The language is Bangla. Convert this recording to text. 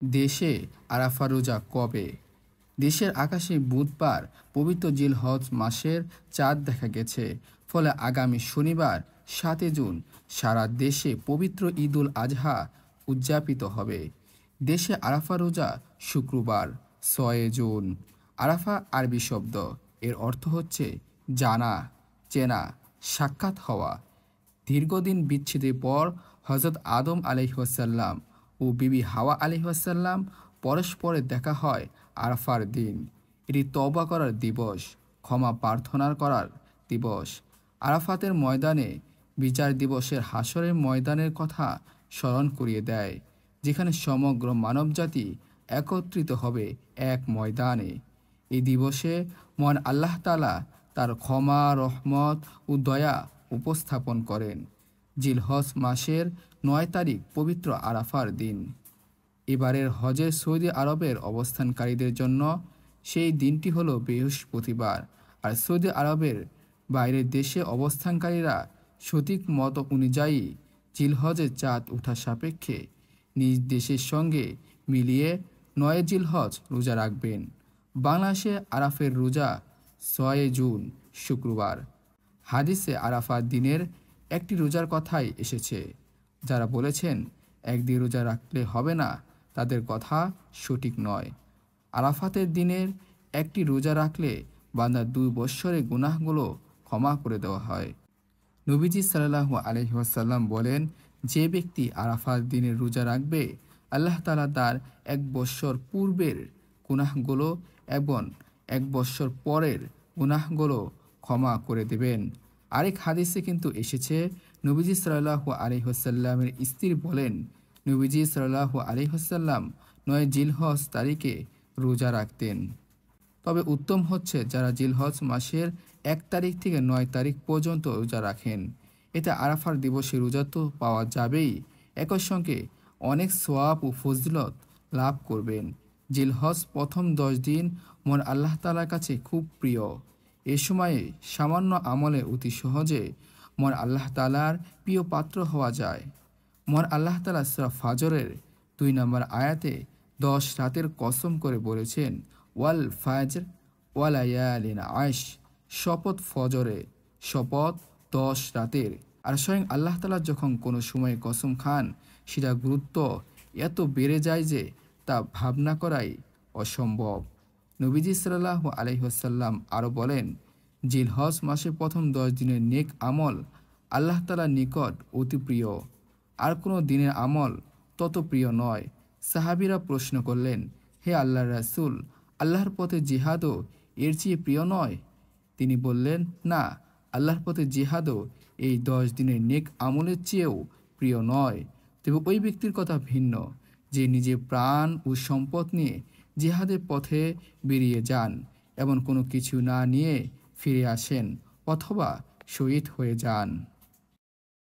দেশে আরাফা রোজা কবে? দেশের আকাশে বুধবার পবিত্র জিলহজ মাসের চাঁদ দেখা গেছে। ফলে আগামী শনিবার ৭ জুন সারা দেশে পবিত্র ঈদুল আজহা উদযাপিত হবে। দেশে আরাফা রোজা শুক্রবার ৬ জুন। আরাফা আরবি শব্দ, এর অর্থ হচ্ছে জানা, চেনা, সাক্ষাৎ হওয়া। দীর্ঘদিন বিচ্ছেদের পর হজরত আদম আলাইহিসসালাম ও বিবি হাওয়া আলাইহিসসালাম পরস্পরের দেখা হয় আরাফার দিন। এটি তওবা করার দিবস, ক্ষমা প্রার্থনা করার দিবস। আরাফাতের ময়দানে বিচার দিবসের হাসরের ময়দানের কথা স্মরণ করিয়ে দেয়, যেখানে সমগ্র মানবজাতি একত্রিত হবে এক ময়দানে। এই দিবসে মহান আল্লাহ তাআলা তার ক্ষমা, রহমত ও দয়া উপস্থাপন করেন। জিলহজ মাসের ৯ তারিখ পবিত্র আরাফার দিন। এবারের হজে সৌদি আরবের অবস্থানকারীদের জন্য সেই দিনটি হলো বৃহস্পতিবার, আর সৌদি আরবের বাইরের দেশে অবস্থানকারীরা সঠিক মত অনুযায়ী জিলহজের চাঁদ ওঠা সাপেক্ষে নিজ দেশের সঙ্গে মিলিয়ে ৯ জিলহজ রোজা রাখবেন। বাংলাদেশে আরাফের রোজা ৬ জুন শুক্রবার। হাদিসে আরাফার দিনের একটি রোজার কথাই এসেছে। যারা বলেছেন একদিন রোজা রাখলে হবে না, তাদের কথা সঠিক নয়। আরাফাতের দিনের একটি রোজা রাখলে বান্দার ২ বৎসরের গুনাহগুলো ক্ষমা করে দেওয়া হয়। নবীজি সাল্লাল্লাহু আলাইহি ওয়াসাল্লাম বলেন, যে ব্যক্তি আরাফার দিনের রোজা রাখবে, আল্লাহ তাআলা তার ১ বৎসর পূর্বের গুনাহগুলো এবং ১ বৎসর পরের গুনাহগুলো ক্ষমা করে দেবেন। আরেক হাদিসে কিন্তু এসেছে, নবীজি সাল্লাল্লাহু আলাইহি ওয়াসাল্লামের স্ত্রী বলেন, নবীজি সাল্লাল্লাহু আলাইহি ওয়াসাল্লাম ৯ জিলহজ তারিখে রোজা রাখতেন। তবে উত্তম হচ্ছে যারা জিলহজ মাসের ১ তারিখ থেকে ৯ তারিখ পর্যন্ত রোজা রাখেন। এতে আরাফার দিবসে রোজা তো পাওয়া যাবেই, একই সঙ্গে অনেক সওয়াব ও ফজিলত লাভ করবেন। জিলহজ প্রথম ১০ দিন মহান আল্লাহ তাআলার কাছে খুব প্রিয়। এ সময়ে সামান্য আমলে অতি সহজে মহান আল্লাহ তাআলার প্রিয় পাত্র হওয়া যায়। মহান আল্লাহ তাআলা সূরা ফাজরের ২ নম্বর আয়াতে ১০ রাতের কসম করে বলেছেন, ওয়াল ফাজর ওয়ালায়ালিন আশ, শপথ ফজরে, শপথ ১০ রাতের। আর স্বয়ং আল্লাহ তাআলা যখন কোনো সময়ে কসম খান, সেটা গুরুত্ব এত বেড়ে যায় যে তা ভাবনা করাই অসম্ভব। নবীজি সাল্লাল্লাহু আলাইহি ওয়াসাল্লাম আরও বলেন, জিলহজ মাসের প্রথম ১০ দিনের নেক আমল আল্লাহ তাআলার নিকট অতি প্রিয়, আর কোনো দিনের আমল তত প্রিয় নয়। সাহাবীরা প্রশ্ন করলেন, হে আল্লাহর রাসূল, আল্লাহর পথে জিহাদও এর চেয়ে প্রিয় নয়? তিনি বললেন, না, আল্লাহর পথে জিহাদও এই ১০ দিনের নেক আমলের চেয়েও প্রিয় নয়। তবে ওই ব্যক্তির কথা ভিন্ন, যে নিজের প্রাণ ও সম্পদ নিয়ে জিহাদের পথে বেরিয়ে যান এবং কোনো কিছু না নিয়ে ফিরে আসেন অথবা শহীদ হয়ে যান।